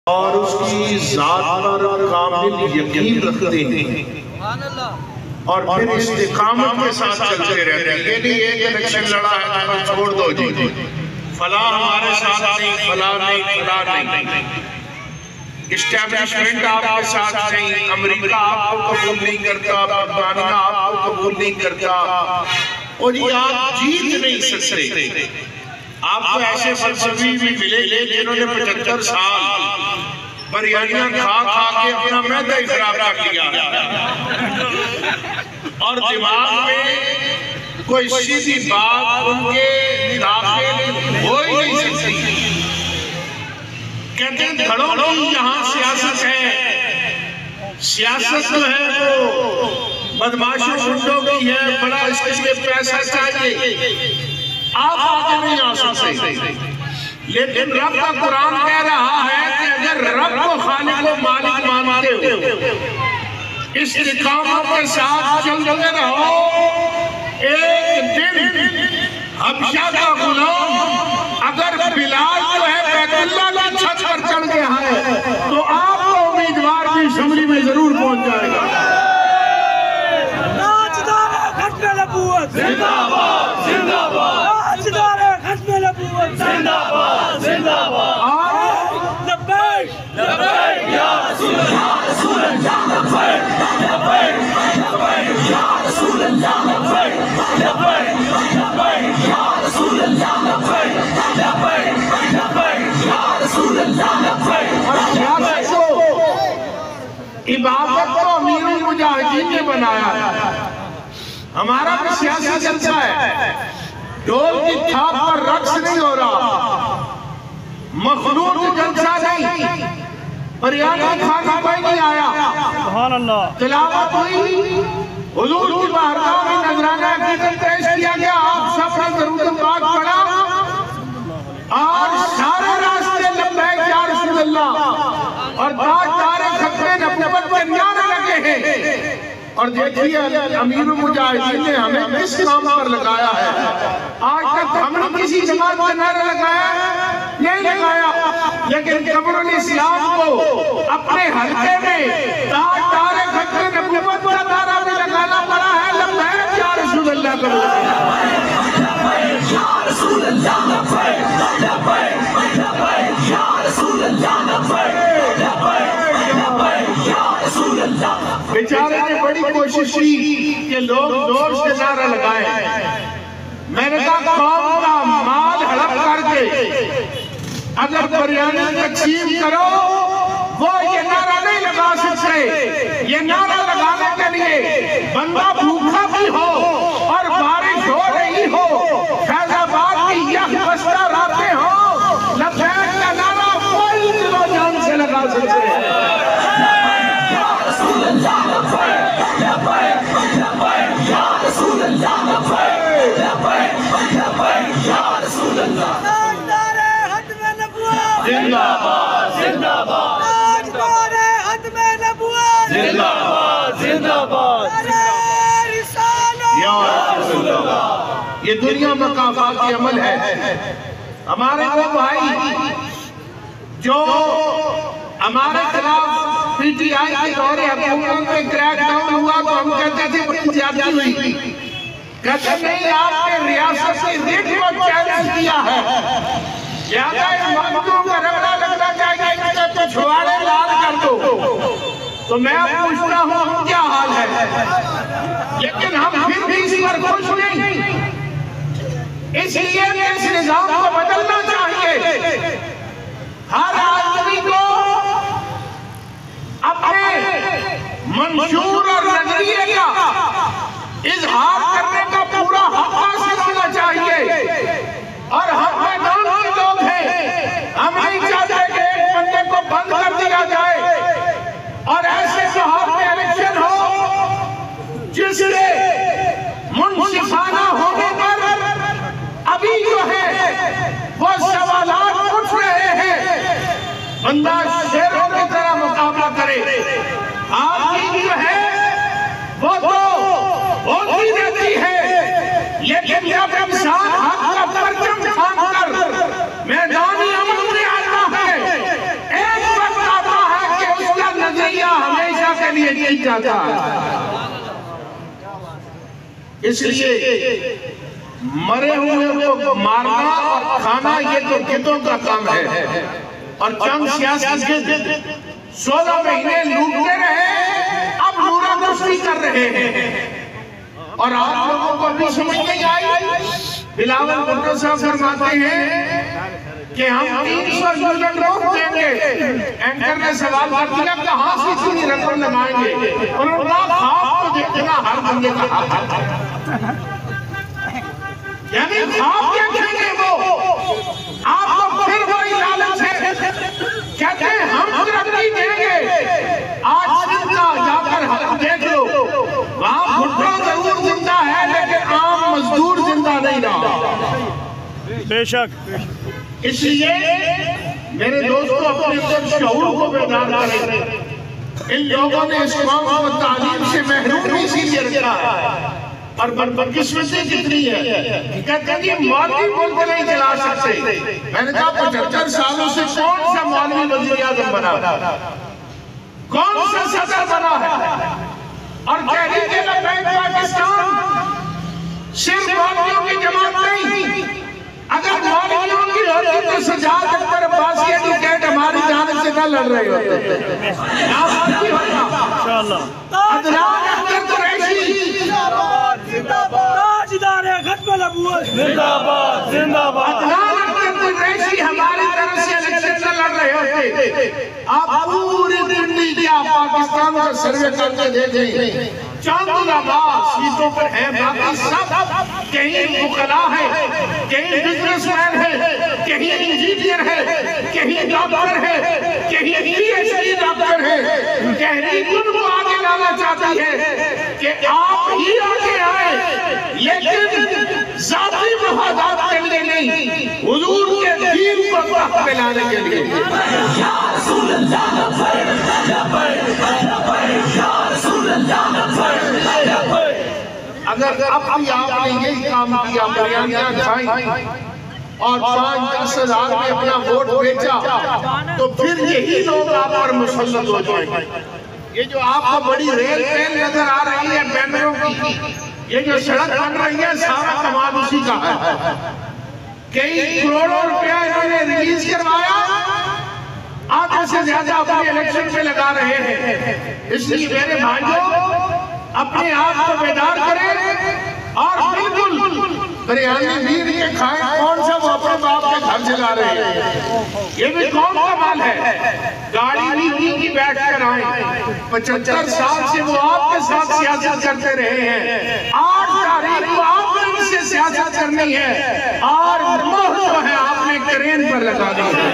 और उसकी जात पर कामिल यकीन रखते हैं और फिर इस्तिकामत के साथ चलते रहते हैं। ये नहीं एक इलेक्शन लड़ा है तो छोड़ दो जी, फला हमारे साथ नहीं, फला नहीं, फला नहीं, इस्टेब्लिशमेंट आपके साथ नहीं, अमेरिका आपको कबूल नहीं करता, बरतानिया आपको कबूल नहीं करता, और ये आप जीत नहीं सकते। आपको ऐसे फलसफी भी मिलेंगे जिन्होंने 75 साल बिरयानियां खा खा के अपना मैदा ही खराब कर लिया और दिमाग में कोई सीधी बात उनके दाखिल हो ही नहीं सकती। कहते हैं धड़ों की यहाँ सियासत है, सियासत जो है वो बदमाशों गुंडों की है, बड़ा इसके लिए पैसा चाहिए, आप आगे नहीं आ सकते। लेकिन रब का कुरान कह रहा है कि अगर रब को खालिक व मालिक मानते हो, इस्तिकामत के साथ चलते रहो, एक दिन हबशा का गुलाम अगर बिलाल जो है बैतुल्लाह की छत पर चढ़ गया है तो आपको उम्मीदवार की असम्बली में जरूर पहुंच जाएगा। जिंदाबाद जिंदाबाद जिंदाबाद जिंदाबाद लब्बैक लब्बैक या रसूल अल्लाह लब्बैक लब्बैक लब्बैक या रसूल अल्लाह लब्बैक लब्बैक लब्बैक या रसूल अल्लाह लब्बैक लब्बैक लब्बैक या रसूल अल्लाह लब्बैक। इबादत को अमीरुल मुजाहिदीन ने बनाया है, हमारा भी सियासी जलसा है, ढोल की थाप पर रक्स नहीं हो रहा, मखलूक जलसा नहीं, बिरयानी खाना कोई नहीं आया, सुभान अल्लाह, तिलावत हुई, हुजूर की बारगाह में नजराना अकीदत पेश किया गया, आप सब ने दरूद पाक पढ़ा और सारे रास्ते लब्बैक या रसूल अल्लाह और तारे खतरे नबूवत के नारे लगे हैं। और देखिए अमीरुल मुजाहिदीन ने हमें किस काम पर लगाया है। आज तक हमने किसी जमात का नारा लगाया नहीं लगाया, लेकिन कमरुल इस्लाम को अपने हल्के में तारे खतरे नबूवत का नारा भी लगाना पड़ा है। लब्बैक या रसूल अल्लाह का बेचारे ने बड़ी कोशिश की कि लोग जोर से नारा लगाए। मैंने कहा कौम का माल हड़प करके अगर बिरयानी तकसीम करो, वो ये नारा नहीं लगा सकते। ये नारा लगाने के लिए बंदा भूखा भी हो और बारिश हो रही हो, फैजाबाद की यह बस्ता रातें हो, लब्बैक का नारा कोई दिलो जान से लगा सकते हैं। जिंदाबाद जिंदाबाद जिंदाबाद जिंदाबाद ये दुनिया में काफी अमल है। हमारे वो भाई जो हमारे खिलाफ पीटीआई के दौरे हुकूमत में क्रैकडाउन हुआ तो हम कहते थे बड़ी ज्यादती हुई, कहते नहीं आपने रियासत की रीढ़ को चैलेंज किया है, ज्यादा मजदूरों का रगड़ा लगना चाहिए, इनके पिछवाड़े लाल कर दो। तो मैं पूछता हूँ हम क्या हाल है, लेकिन हम फिर भी इस पर खुश नहीं, इसलिए इस निजाम को बदलना चाहिए। हर आदमी को अपने मंशूर और नजरिए का इजहार करने का पूरा हक हासिल होना चाहिए। और हम मैदान के लोग हैं, हम नहीं चाहते कि एक बंदे को बंद कर दिया जाए और ऐसे माहौल में इलेक्शन हो जिससे मुनसिफाना होने पर अभी जो है वो सवालात उठ रहे हैं, बंदा शेरों की तरह मुकाबला करे। आपकी जो है वो तो होती रहती है, लेकिन जब इंसान हक का परचम थाम कर मैदानी अमल में आता है, एक वक्त लिए की जाता है। इसलिए मरे हुए को मारना और खाना ये तो गिद्धों का काम है। और चंद सियासी 16 महीने लूटते रहे, अब नूरा कुश्ती कर रहे हैं। और आप लोगों को भी समझ नहीं आई। बिलावल भुट्टो साहब फरमाते हैं कि हम 300 यूनिट रोक देंगे। एंकर ने सवाल कर दिया कहां से इतनी रकम लगाएंगे। उन्होंने कहा ख्वाब तो देखना हर बंदे का हक है, यानी ख्वाब देखेंगे वो। आपको फिर वही लालच है, कहते हैं हम तरक्की देंगे। आज जिंदा जाकर हम देख लो, वहां भुट्टो जरूर जिंदा है लेकिन आम मजदूर जिंदा नहीं रहा। बेशक। इसलिए मेरे दोस्तों अपने अंदर शऊर को बेदार करें। इन लोगों ने इस कौम को तालीम से महरूम इसीलिए रखा है। और बदकिस्मती कितनी है, कहते हैं मौलवी मुल्क नहीं चला सकते। मैंने कहा 75 सालों से कौन सा मौलवी वज़ीर आज़म बना, कौन सा सदर बना है। और तहरीक लब्बैक पाकिस्तान सिर्फ मौलवियों की जमात नहीं, अगर मौलवियों की होती तो सजाद अख्तर अब्बास के एडवोकेट हमारी जान से न लड़ रहे होते। अदनान अख्तर कुरैशी जिंदाबाद जिंदाबाद। अदनान अख्तर कुरैशी हमारी तरफ से इलेक्शन न लड़ रहे होते। आप पूरी दिल्ली क्या पाकिस्तान का सर्वे करके देखें, चंद आबाद सीटों पर है, बाकी सब कहीं मुकला है, कहीं बिजनेसमैन है, कहीं इंजीनियर है, कहीं डॉक्टर है, कहीं PhD डॉक्टर है। तहरीक उनको आगे लाना चाहती है कि आप ही आगे आए, लेकिन जाती मुहादात के लिए नहीं, हुजूर के दीन को तख्त पे लाने के लिए। अगर अब भी आपने यही काम किया, बिरयानियां खाई और 5-10 हज़ार में अपना वोट बेचा, तो फिर यही लोग आप पर मुसल्लत हो जाएंगे। ये जो आपको बड़ी रेल ट्रेन नजर आ रही है बैनरों की, ये जो सड़क बन रही है, सारा कमाल उसी का है। कई करोड़ों रुपया इन्होंने रिलीज करवाया, आधे से ज्यादा अपने इलेक्शन में लगा रहे हैं। इसलिए मेरे भाइयों अपने आप को बेदार करें और बिल्कुल बिरयानी नींद के खाएं। कौन सा वो अपने बाप के घर चला रहे हैं, ये भी कौन का माल है। गाड़ी नीति की बैठ कर आए, 75 साल से वो आपके साथ सियासत करते रहे हैं। 8 तारीख को आपने इनसे सियासत करनी है और मोहर जो है आपने क्रेन पर लगा दी है।